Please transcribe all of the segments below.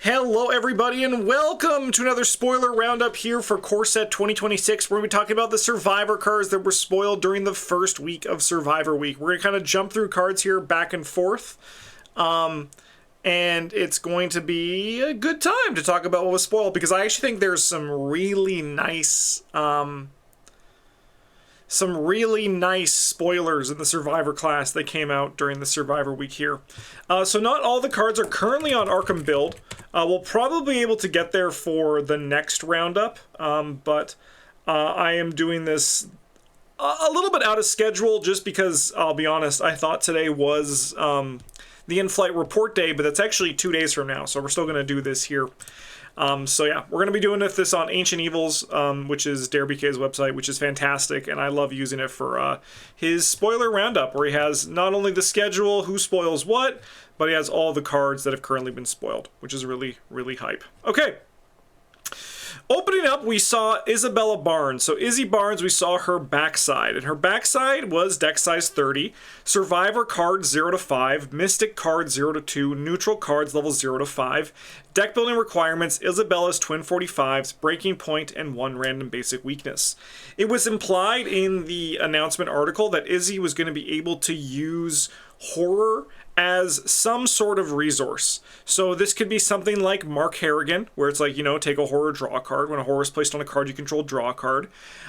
Hello everybody and welcome to another spoiler roundup here for Core Set 2026. We're going to be talking about the Survivor cards that were spoiled during the first week of Survivor Week. We're going to kind of jump through cards here back and forth. And it's going to be a good time to talk about what was spoiled because I actually think there's some really nice spoilers in the Survivor class that came out during the Survivor Week here. So not all the cards are currently on Arkham build. We'll probably be able to get there for the next roundup, but I am doing this a little bit out of schedule just because, I'll be honest, I thought today was the in-flight report day, but that's actually 2 days from now, so we're still going to do this here. So yeah, we're going to be doing this on Ancient Evils, which is DareBK's website, which is fantastic, and I love using it for his spoiler roundup, where he has not only the schedule, who spoils what, but he has all the cards that have currently been spoiled, which is really, really hype. Okay. Opening up, we saw Isabella Barnes. So Izzy Barnes, we saw her backside, and her backside was deck size 30, Survivor cards 0 to 5, Mystic cards 0 to 2, Neutral cards level 0 to 5, deck building requirements, Isabella's twin 45s, breaking point, and 1 random basic weakness. It was implied in the announcement article that Izzy was going to be able to use horror as some sort of resource. So this could be something like Mark Harrigan, where it's like, you know, take a horror, draw a card. When a horror is placed on a card you control, draw a card.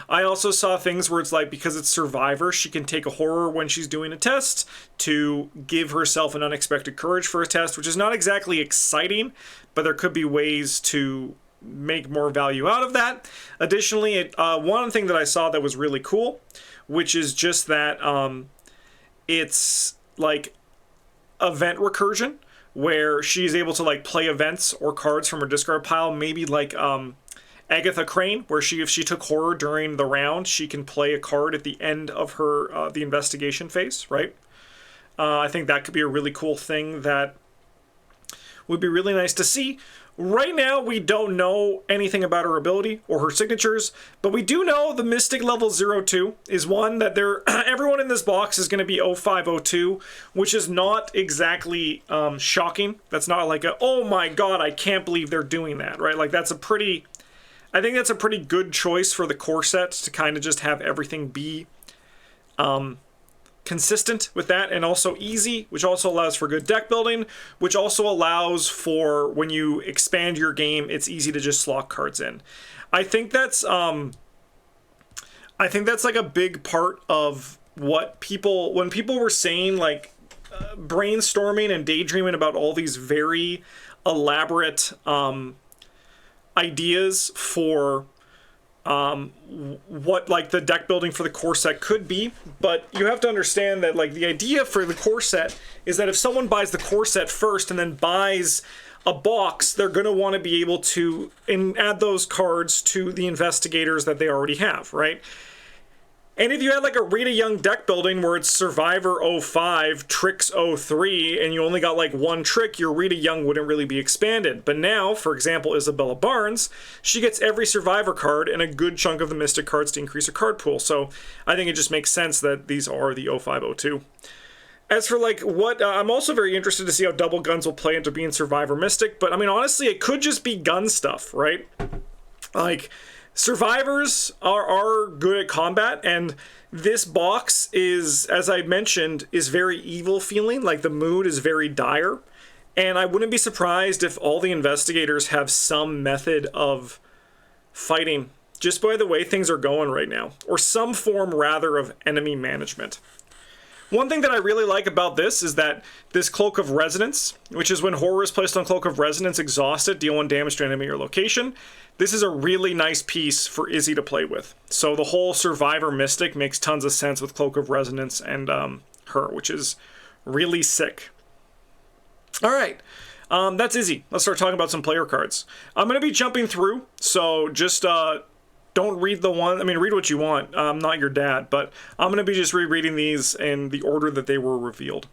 I also saw things where it's like, because it's Survivor, she can take a horror when she's doing a test to give herself an unexpected courage for a test, which is not exactly exciting, but there could be ways to make more value out of that. Additionally, one thing that I saw that was really cool, which is just that it's like event recursion, where she's able to like play events or cards from her discard pile, maybe like Agatha Crane, where if she took horror during the round, she can play a card at the end of her the investigation phase, right? I think that could be a really cool thing that would be really nice to see. Right now, we don't know anything about her ability or her signatures, but we do know the Mystic level 02 is one that everyone in this box is going to be 0502, which is not exactly shocking. That's not like oh my god, I can't believe they're doing that, right? Like I think that's a pretty good choice for the core set to kind of just have everything be consistent with that, and also easy, which also allows for good deck building, which also allows for when you expand your game, it's easy to just slot cards in. I think that's like a big part of what when people were saying like brainstorming and daydreaming about all these very elaborate ideas for what like the deck building for the core set could be, but you have to understand that like the idea for the core set is that if someone buys the core set first and then buys a box, they're going to want to be able to add those cards to the investigators that they already have, right? And if you had like a Rita Young deck building where it's Survivor 05, Tricks 03, and you only got like one trick, your Rita Young wouldn't really be expanded. But now, for example, Isabella Barnes, she gets every Survivor card and a good chunk of the Mystic cards to increase her card pool. So I think it just makes sense that these are the 0502. As for like what, I'm also very interested to see how double guns will play into being Survivor Mystic, but I mean, honestly, it could just be gun stuff, right? Like, Survivors are good at combat, and this box is, as I mentioned, is very evil feeling, like the mood is very dire, and I wouldn't be surprised if all the investigators have some method of fighting, just by the way things are going right now, or some form rather of enemy management. One thing that I really like about this is that this Cloak of Resonance, which is when horror is placed on Cloak of Resonance, exhausted, deal 1 damage to an enemy or location. This is a really nice piece for Izzy to play with. So the whole Survivor Mystic makes tons of sense with Cloak of Resonance and her, which is really sick. All right, that's Izzy. Let's start talking about some player cards. I'm going to be jumping through, so just don't read read what you want. I'm not your dad, but I'm going to be just rereading these in the order that they were revealed.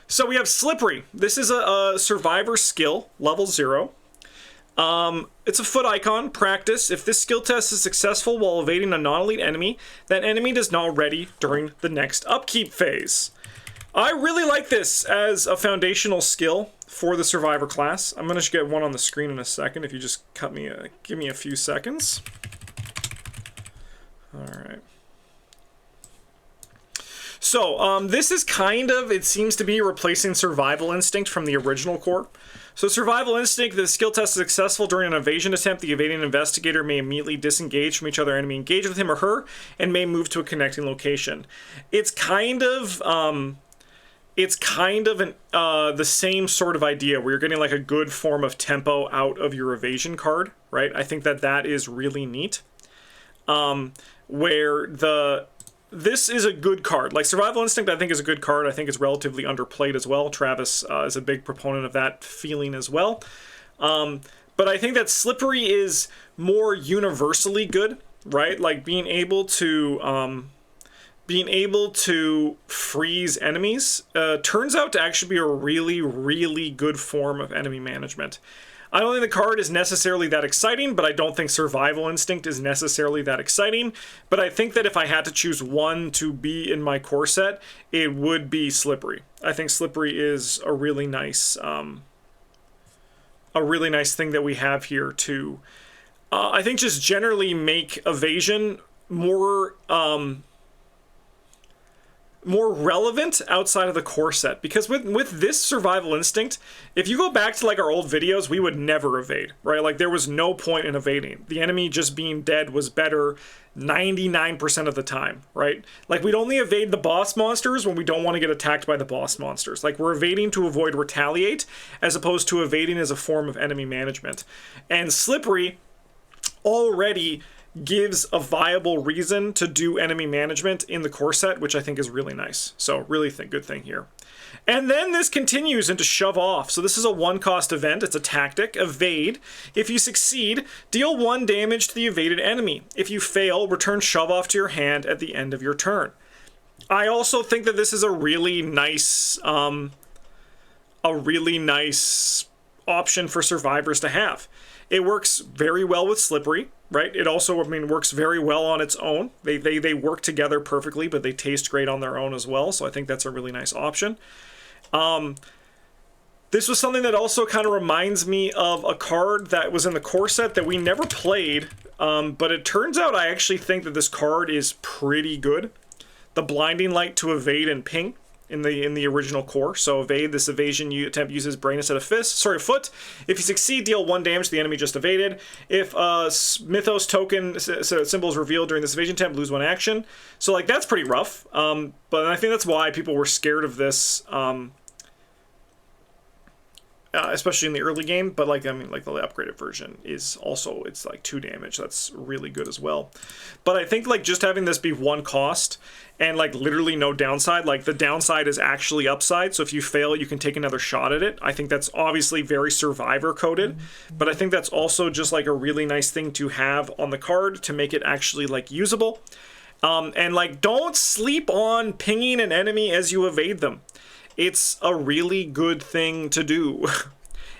So we have Slippery. This is a Survivor skill, level 0. It's a foot icon, practice. If this skill test is successful while evading a non-elite enemy, that enemy does not ready during the next upkeep phase. I really like this as a foundational skill for the Survivor class. I'm going to get one on the screen in a second if you just give me a few seconds. Alright. So, this is kind of, it seems to be replacing Survival Instinct from the original core. So Survival Instinct, the skill test is successful during an evasion attempt. The evading investigator may immediately disengage from each other enemy engaged with him or her and may move to a connecting location. It's kind of the same sort of idea where you're getting like a good form of tempo out of your evasion card, right? I think that is really neat. This is a good card. Like Survival Instinct, I think is a good card. I think it's relatively underplayed as well. Travis is a big proponent of that feeling as well. But I think that Slippery is more universally good, right? Like being able to freeze enemies turns out to actually be a really, really good form of enemy management. I don't think the card is necessarily that exciting, but I don't think Survival Instinct is necessarily that exciting. But I think that if I had to choose one to be in my core set, it would be Slippery. I think Slippery is a really nice thing that we have here to, I think, just generally make Evasion more relevant outside of the core set, because with this Survival Instinct, if you go back to like our old videos, we would never evade, right? Like there was no point in evading. The enemy just being dead was better 99% of the time, right? Like we'd only evade the boss monsters when we don't want to get attacked by the boss monsters. Like we're evading to avoid retaliate as opposed to evading as a form of enemy management. And Slippery already gives a viable reason to do enemy management in the core set, which I think is really nice. So really good thing here. And then this continues into Shove Off. So this is a 1-cost event. It's a tactic. Evade. If you succeed, deal 1 damage to the evaded enemy. If you fail, return Shove Off to your hand at the end of your turn. I also think that this is a really nice option for survivors to have. It works very well with Slippery, right? It also, works very well on its own. They work together perfectly, but they taste great on their own as well. So I think that's a really nice option. This was something that also kind of reminds me of a card that was in the core set that we never played, but it turns out I actually think that this card is pretty good. The Blinding Light to evade and ping in the original core. So evade, this evasion you attempt uses brain instead of foot. If you succeed, deal 1 damage to the enemy just evaded. If Mythos token symbol is revealed during this evasion attempt, lose 1 action. So like that's pretty rough. But I think that's why people were scared of this, especially in the early game. But like the upgraded version is also, it's like 2 damage. That's really good as well. But I think like just having this be 1 cost and like literally no downside, like the downside is actually upside. So if you fail, you can take another shot at it. I think that's obviously very survivor coded, but I think that's also just like a really nice thing to have on the card to make it actually like usable. And like don't sleep on pinging an enemy as you evade them. It's a really good thing to do.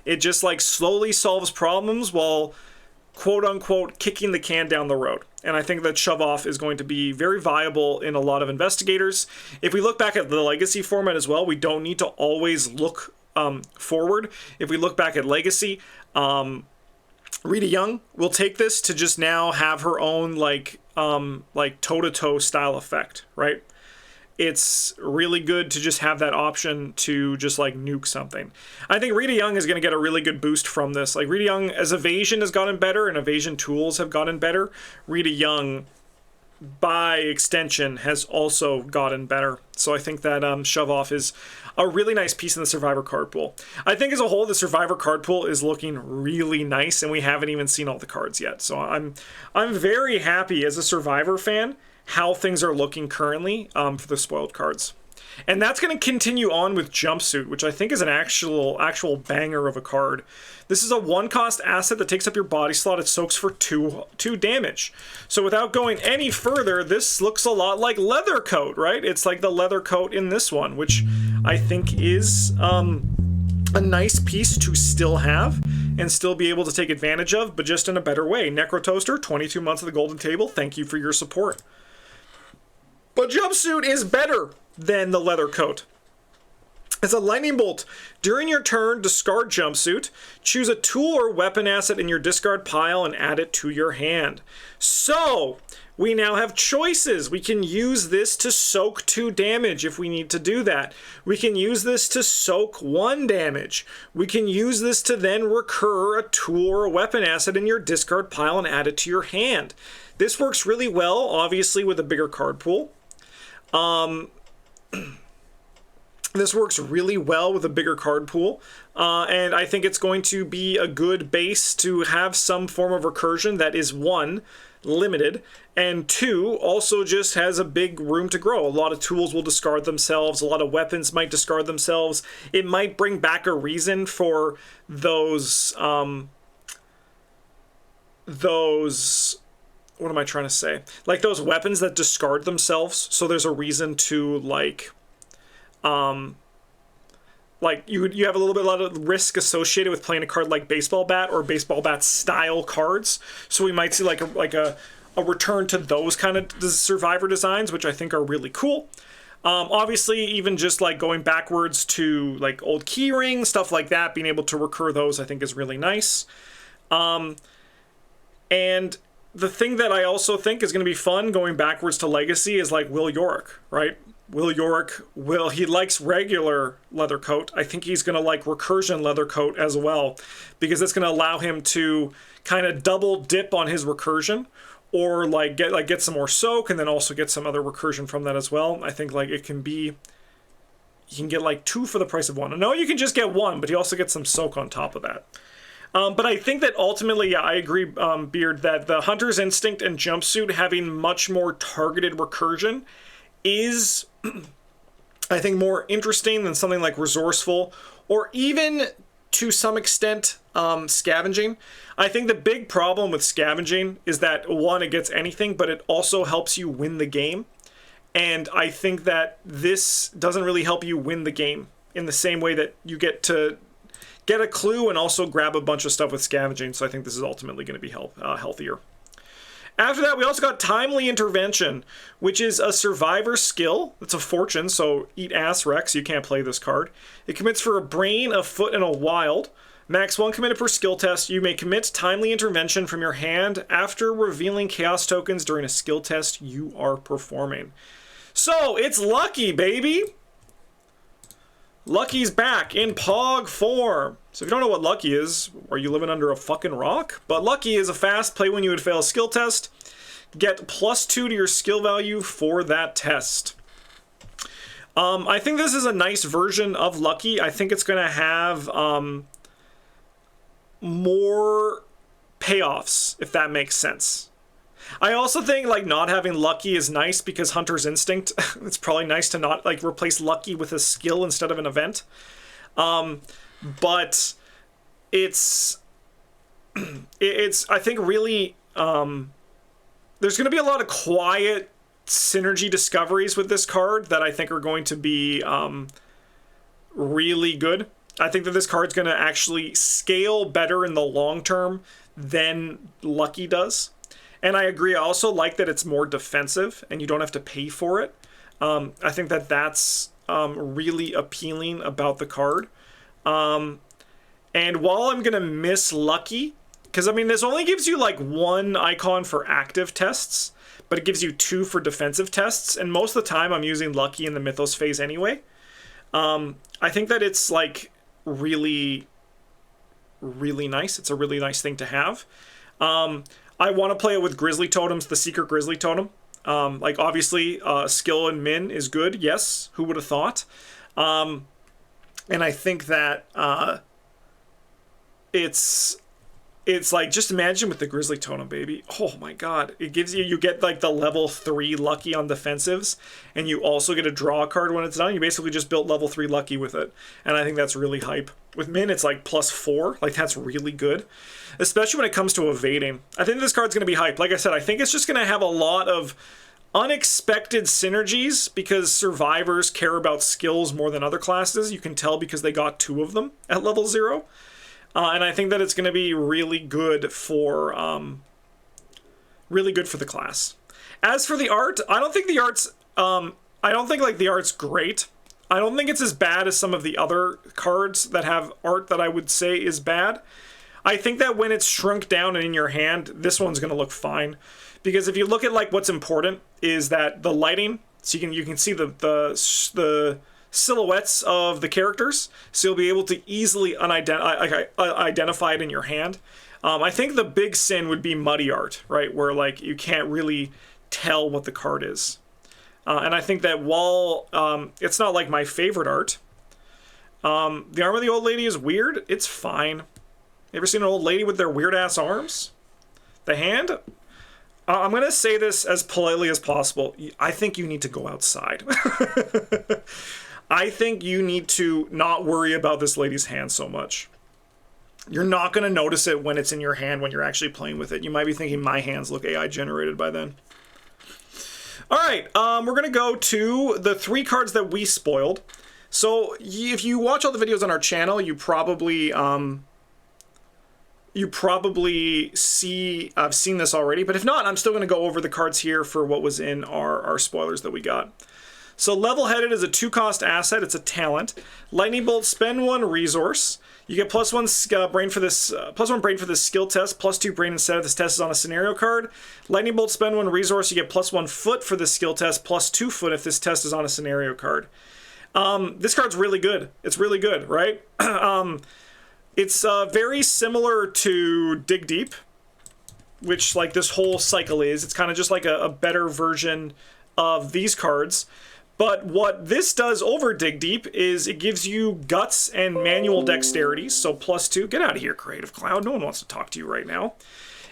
It just like slowly solves problems while quote unquote kicking the can down the road. And I think that Shove Off is going to be very viable in a lot of investigators. If we look back at the Legacy format as well, we don't need to always look forward. If we look back at Legacy, Rita Young will take this to just now have her own like toe-to-toe style effect, right? It's really good to just have that option to just like nuke something. I think Rita Young is going to get a really good boost from this. Like Rita Young, as evasion has gotten better and evasion tools have gotten better, Rita Young by extension has also gotten better. So I think that Shove Off is a really nice piece in the Survivor card pool. I think as a whole, the Survivor card pool is looking really nice, and we haven't even seen all the cards yet. So I'm very happy as a Survivor fan how things are looking currently for the spoiled cards. And that's going to continue on with Jumpsuit, which I think is an actual banger of a card. This is a 1-cost asset that takes up your body slot. It soaks for 2 damage. So without going any further, this looks a lot like Leather Coat, right? It's like the Leather Coat in this one, which I think is a nice piece to still have and still be able to take advantage of, but just in a better way. Necrotoaster, 22 months of the Golden Table. Thank you for your support. But Jumpsuit is better than the Leather Coat. As a lightning bolt, during your turn, discard jumpsuit, choose a tool or weapon asset in your discard pile and add it to your hand. So, we now have choices. We can use this to soak 2 damage if we need to do that. We can use this to soak 1 damage. We can use this to then recur a tool or a weapon asset in your discard pile and add it to your hand. This works really well, obviously, with a bigger card pool. This works really well with a bigger card pool, and I think it's going to be a good base to have some form of recursion that is, 1, limited, and 2, also just has a big room to grow. A lot of tools will discard themselves, a lot of weapons might discard themselves. It might bring back a reason for those, what am I trying to say? Like those weapons that discard themselves, so there's a reason to, like you have a lot of risk associated with playing a card like Baseball Bat or Baseball Bat style cards. So we might see like a return to those kind of survivor designs, which I think are really cool. Obviously, even just like going backwards to like old keyring, stuff like that, being able to recur those, I think is really nice. And the thing that I also think is going to be fun going backwards to Legacy is like Will Yorick, right? Will Yorick, he likes regular leather coat. I think he's going to like recursion leather coat as well, because it's going to allow him to kind of double dip on his recursion, or get some more soak and then also get some other recursion from that as well. I think like it can be, you can get like 2 for the price of 1. No, you can just get 1, but you also get some soak on top of that. But I think that ultimately, yeah, I agree, Beard, that the Hunter's Instinct and Jumpsuit having much more targeted recursion is, I think, more interesting than something like Resourceful, or even, to some extent, Scavenging. I think the big problem with Scavenging is that, 1, it gets anything, but it also helps you win the game. And I think that this doesn't really help you win the game in the same way that you get to get a clue and also grab a bunch of stuff with Scavenging. So I think this is ultimately going to be healthier. After that, we also got Timely Intervention, which is a survivor skill. It's a fortune, so eat ass, Rex. You can't play this card. It commits for a brain, a foot, and a wild. Max 1 committed per skill test. You may commit Timely Intervention from your hand after revealing chaos tokens during a skill test you are performing. So, it's Lucky, baby! Lucky's back in Pog form. So if you don't know what Lucky is, are you living under a fucking rock? But Lucky is a fast play when you would fail a skill test. Get +2 to your skill value for that test. I think this is a nice version of Lucky. I think it's going to have more payoffs, if that makes sense. I also think like not having Lucky is nice because Hunter's Instinct, it's probably nice to not like replace Lucky with a skill instead of an event. But it's I think really there's going to be a lot of quiet synergy discoveries with this card that I think are going to be really good. I think that this card's going to actually scale better in the long term than Lucky does. And I agree, I also like that it's more defensive and you don't have to pay for it. I think that that's really appealing about the card. And while I'm going to miss Lucky, because I mean, this only gives you like 1 icon for active tests, but it gives you 2 for defensive tests. And most of the time I'm using Lucky in the Mythos phase anyway. I think that it's like really, really nice. It's a really nice thing to have. I want to play it with Grizzly Totems, the Secret Grizzly Totem. Like, obviously, skill and min is good. Yes, who would have thought? And I think that it's like, just imagine with the Grizzly Totem, baby. Oh, my God. It gives you get, like, the level 3 Lucky on defensives, and you also get a draw card when it's done. You basically just built level 3 Lucky with it, and I think that's really hype. With min, it's, like, +4. Like, that's really good. Especially when it comes to evading. I think this card's going to be hype. Like I said, I think it's just going to have a lot of unexpected synergies because survivors care about skills more than other classes. You can tell because they got 2 of them at level 0. And I think that it's going to be really good for the class. As for the art, I don't think the art's like the art's great. I don't think it's as bad as some of the other cards that have art that I would say is bad. I think that when it's shrunk down and in your hand, this one's going to look fine. Because if you look at like what's important is that the lighting, so you can see the silhouettes of the characters, so you'll be able to easily identify it in your hand. I think the big sin would be muddy art, right, where like you can't really tell what the card is. And I think that while it's not like my favorite art, the arm of the old lady is weird. It's fine. You ever seen an old lady with their weird ass arms? The hand? I'm going to say this as politely as possible. I think you need to go outside. I think you need to not worry about this lady's hand so much. You're not going to notice it when it's in your hand when you're actually playing with it. You might be thinking my hands look AI generated by then. All right, we're going to go to the 3 cards that we spoiled. So if you watch all the videos on our channel, you probably I've seen this already, but if not, I'm still going to go over the cards here for what was in our spoilers that we got. So Levelheaded is a 2-cost asset. It's a talent. Lightning Bolt, spend 1 resource. You get +1 brain for this +1 brain for this skill test, +2 brain instead if this test is on a scenario card. Lightning Bolt, spend 1 resource. You get +1 foot for this skill test, +2 foot if this test is on a scenario card. This card's really good. It's really good, right? It's very similar to Dig Deep, which like this whole cycle is. It's kind of just like a better version of these cards. But what this does over Dig Deep is it gives you guts and manual dexterity, so +2. Get out of here, Creative Cloud. No one wants to talk to you right now.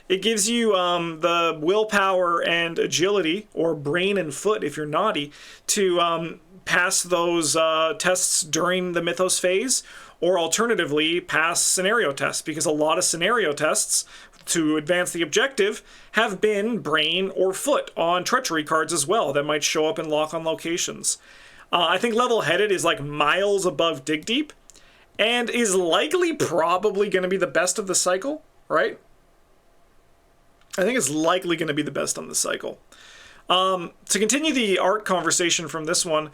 It gives you the willpower and agility, or brain and foot if you're naughty, to pass those tests during the Mythos phase, or alternatively, pass scenario tests, because a lot of scenario tests to advance the objective have been brain or foot on treachery cards as well that might show up in lock-on locations. I think Levelheaded is like miles above Dig Deep and is likely probably going to be the best of the cycle, right? I think it's likely going to be the best on the cycle. To continue the art conversation from this one,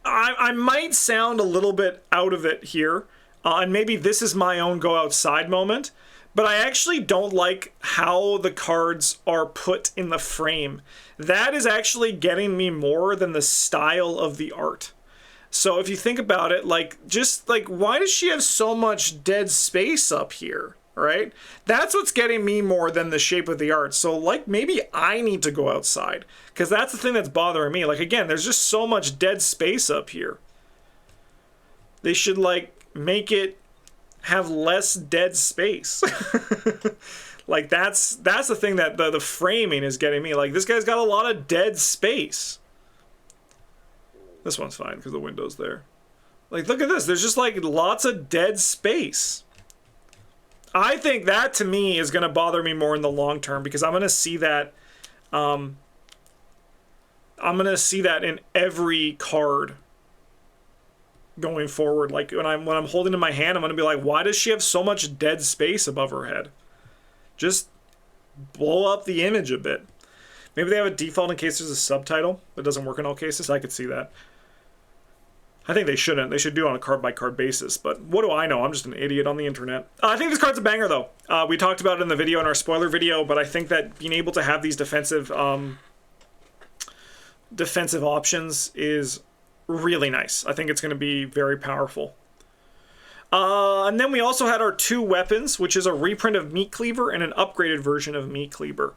I might sound a little bit out of it here, and maybe this is my own go outside moment, but I actually don't like how the cards are put in the frame. That is actually getting me more than the style of the art. So if you think about it, like, just like, why does she have so much dead space up here, right? That's what's getting me more than the shape of the art. So like, maybe I need to go outside, because that's the thing that's bothering me. Like, again, there's just so much dead space up here. They should like make it have less dead space. Like, that's the thing that the framing is getting me. Like, this guy's got a lot of dead space. This one's fine because the window's there. Like, look at this. There's just like lots of dead space. I think that to me is going to bother me more in the long term, because I'm going to see that I'm going to see that in every card going forward. Like, when I'm holding in my hand, I'm going to be like, why does she have so much dead space above her head? Just blow up the image a bit. Maybe they have a default in case there's a subtitle that doesn't work in all cases. I could see that. I think they shouldn't. They should do it on a card-by-card basis, but what do I know? I'm just an idiot on the internet. I think this card's a banger, though. We talked about it in the video, in our spoiler video, but I think that being able to have these defensive options is really nice. I think it's going to be very powerful. And then we also had our 2 weapons, which is a reprint of Meat Cleaver and an upgraded version of Meat Cleaver.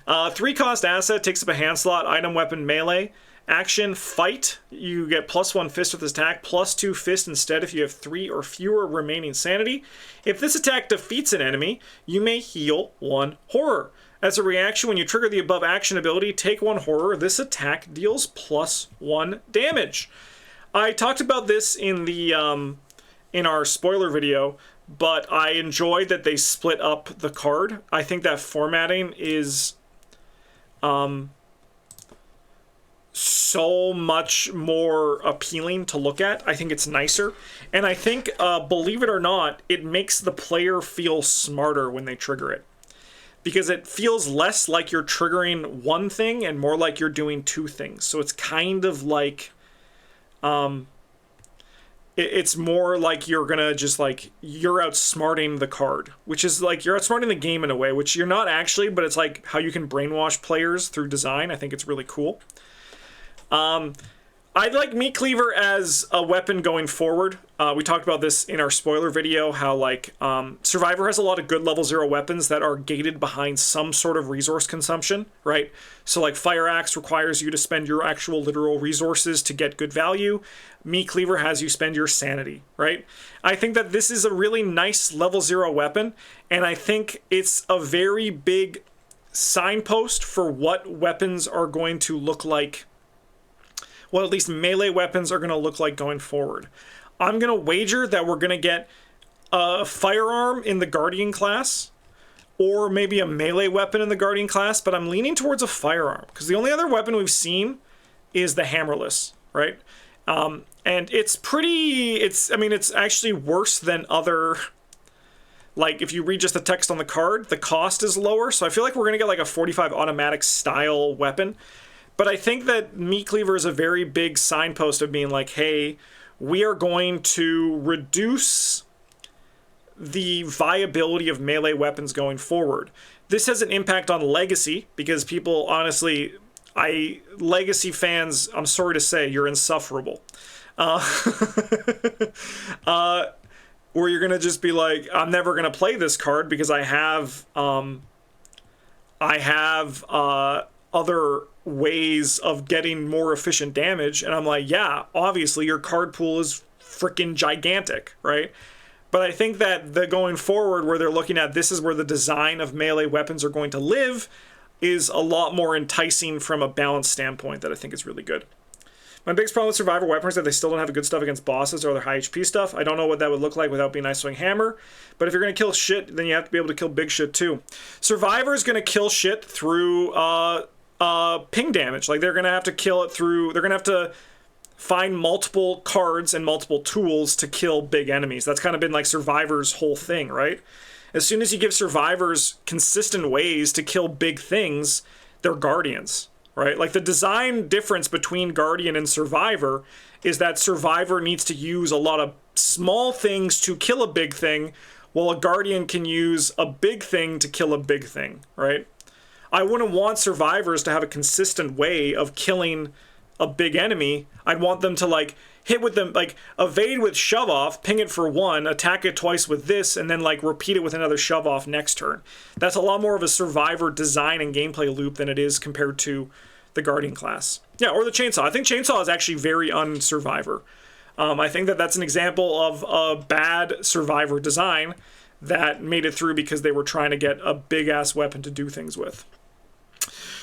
3-cost asset, takes up a hand slot, item, weapon, melee. Action, fight. You get +1 fist with this attack, +2 fist instead if you have 3 or fewer remaining sanity. If this attack defeats an enemy, you may heal 1 horror. As a reaction, when you trigger the above action ability, take 1 horror. This attack deals +1 damage. I talked about this in the in our spoiler video, but I enjoyed that they split up the card. I think that formatting is so much more appealing to look at. I think it's nicer, and I think, believe it or not, it makes the player feel smarter when they trigger it. because it feels less like you're triggering one thing and more like you're doing two things. So it's kind of like, it's more like you're gonna just like, you're outsmarting the card, which is like, you're outsmarting the game in a way, which you're not actually, but it's like how you can brainwash players through design. I think it's really cool. I'd like Meat Cleaver as a weapon going forward. We talked about this in our spoiler video, how like Survivor has a lot of good level 0 weapons that are gated behind some sort of resource consumption, right? So like Fire Axe requires you to spend your actual literal resources to get good value. Meat Cleaver has you spend your sanity, right? I think that this is a really nice level 0 weapon, and I think it's a very big signpost for what weapons are going to look like. Well, at least melee weapons are going to look like going forward. I'm going to wager that we're going to get a firearm in the Guardian class, or maybe a melee weapon in the Guardian class, but I'm leaning towards a firearm, because the only other weapon we've seen is the hammerless, right? And it's pretty, I mean, it's actually worse than other, like, if you read just the text on the card, the cost is lower, so I feel like we're going to get like a 45 automatic style weapon. But I think that Meat Cleaver is a very big signpost of being like, hey, we are going to reduce the viability of melee weapons going forward. This has an impact on Legacy, because people, honestly, Legacy fans, I'm sorry to say, you're insufferable. Where you're going to just be like, I'm never going to play this card because I have other ways of getting more efficient damage. And I'm like, yeah, obviously your card pool is freaking gigantic, right? But I think that the going forward, where they're looking at this is where the design of melee weapons are going to live, is a lot more enticing from a balance standpoint that I think is really good. My biggest problem with Survivor weapons is that they still don't have good stuff against bosses or other high HP stuff. I don't know what that would look like without being Ice Swing Hammer, but if you're going to kill shit, then you have to be able to kill big shit too. Survivor is going to kill shit through ping damage. Like, they're going to have to kill it through, they're going to have to find multiple cards and multiple tools to kill big enemies. That's kind of been like Survivor's whole thing, right? As soon as you give Survivors consistent ways to kill big things, they're Guardians, right? Like, the design difference between Guardian and Survivor is that Survivor needs to use a lot of small things to kill a big thing, while a Guardian can use a big thing to kill a big thing, right? I wouldn't want Survivors to have a consistent way of killing a big enemy. I'd want them to, like, hit with them, like, evade with shove off, ping it for one, attack it twice with this, and then, like, repeat it with another shove off next turn. That's a lot more of a Survivor design and gameplay loop than it is compared to the Guardian class. Yeah, or the Chainsaw. I think Chainsaw is actually very un-Survivor. I think that that's an example of a bad Survivor design that made it through because they were trying to get a big-ass weapon to do things with.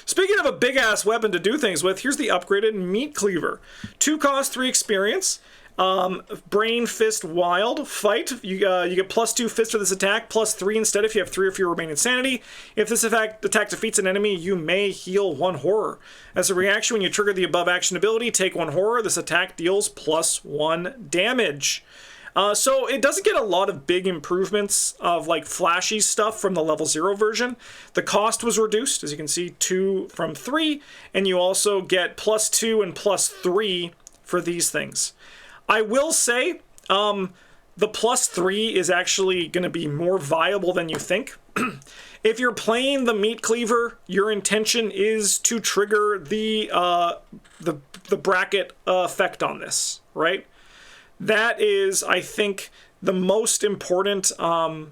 Speaking of a big-ass weapon to do things with, here's the upgraded Meat Cleaver. 2 cost, 3 experience. Brain Fist Wild Fight. You get +2 fist for this attack, +3 instead if you have 3 or fewer remaining sanity. If this attack defeats an enemy, you may heal 1 horror. As a reaction, when you trigger the above action ability, take 1 horror. This attack deals +1 damage. So it doesn't get a lot of big improvements of like flashy stuff from the level 0 version. The cost was reduced, as you can see, 2 from 3, and you also get +2 and +3 for these things. I will say, the +3 is actually going to be more viable than you think. If you're playing the Meat Cleaver, your intention is to trigger the bracket effect on this, right? That is, I think, the most important part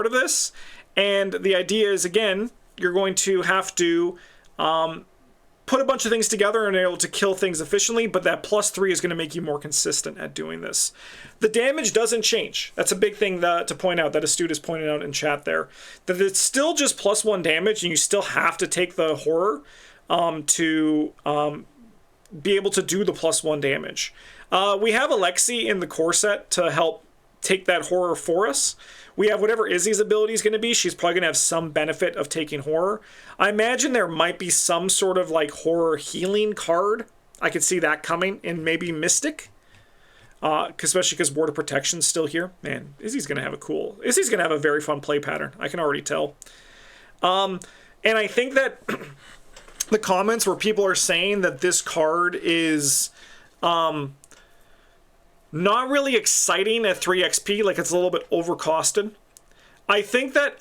of this. And the idea is, again, you're going to have to put a bunch of things together and be able to kill things efficiently, but that +3 is going to make you more consistent at doing this. The damage doesn't change. That's a big thing to point out, that Astute is pointing out in chat there. That it's still just +1 damage, and you still have to take the horror to be able to do the +1 damage. We have Alexi in the core set to help take that horror for us. We have whatever Izzy's ability is going to be. She's probably going to have some benefit of taking horror. I imagine there might be some sort of like horror healing card. I could see that coming in maybe Mystic. Especially because Ward of Protection's still here. Man, Izzy's going to have a very fun play pattern. I can already tell. And I think that the comments where people are saying that this card is not really exciting at 3 XP, like it's a little bit overcosted. I think that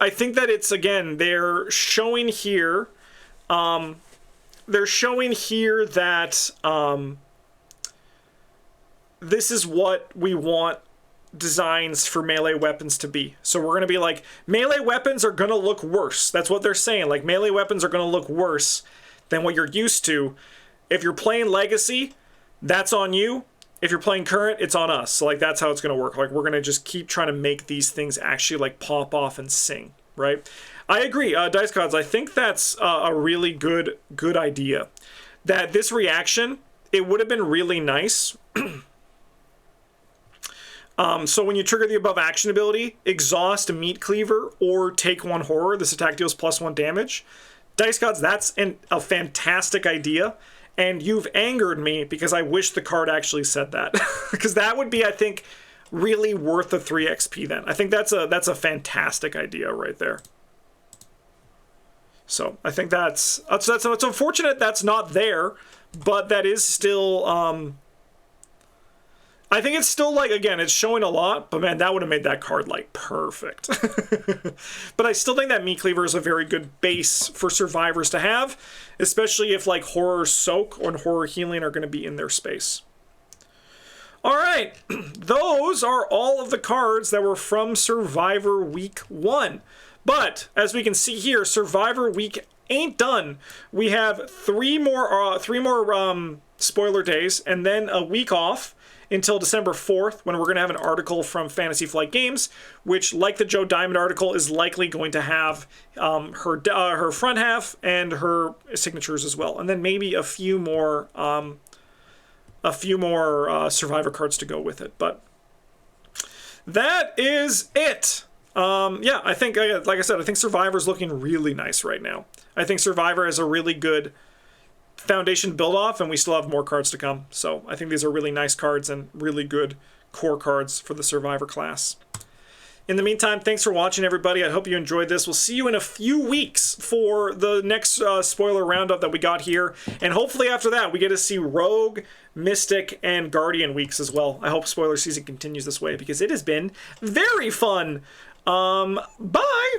it's, again, they're showing here that this is what we want designs for melee weapons to be. So we're going to be like, melee weapons are going to look worse. That's what they're saying. Like, melee weapons are going to look worse than what you're used to. If you're playing Legacy, that's on you. If you're playing Current, it's on us. So, like, that's how it's going to work. Like, we're going to just keep trying to make these things actually, like, pop off and sing, right? I agree. Dice Gods, I think that's a really good idea. That this reaction, it would have been really nice. So when you trigger the above action ability, exhaust a Meat Cleaver or take 1 horror, this attack deals +1 damage. Dice Gods, that's a fantastic idea, and you've angered me because I wish the card actually said that. Because that would be, I think, really worth the 3 XP then. I think that's a fantastic idea right there. So I think that's unfortunate that's not there, but that is still... I think it's still, like, again, it's showing a lot, but man, that would have made that card, like, perfect. But I still think that Meat Cleaver is a very good base for survivors to have, especially if, like, Horror Soak or Horror Healing are going to be in their space. All right, those are all of the cards that were from Survivor Week 1. But, as we can see here, Survivor Week ain't done. We have three more spoiler days, and then a week off, until December 4th, when we're going to have an article from Fantasy Flight Games, which, like the Joe Diamond article, is likely going to have her front half and her signatures as well, and then maybe a few more Survivor cards to go with it. But that is it. Yeah, I think, like I said, I think Survivor's looking really nice right now. I think Survivor has a really good foundation build off, and we still have more cards to come. So I think these are really nice cards and really good core cards for the Survivor class. In the meantime, thanks for watching, everybody. I hope you enjoyed this. We'll see you in a few weeks for the next spoiler roundup that we got here. And hopefully after that, we get to see Rogue, Mystic, and Guardian weeks as well. I hope spoiler season continues this way because it has been very fun. Bye!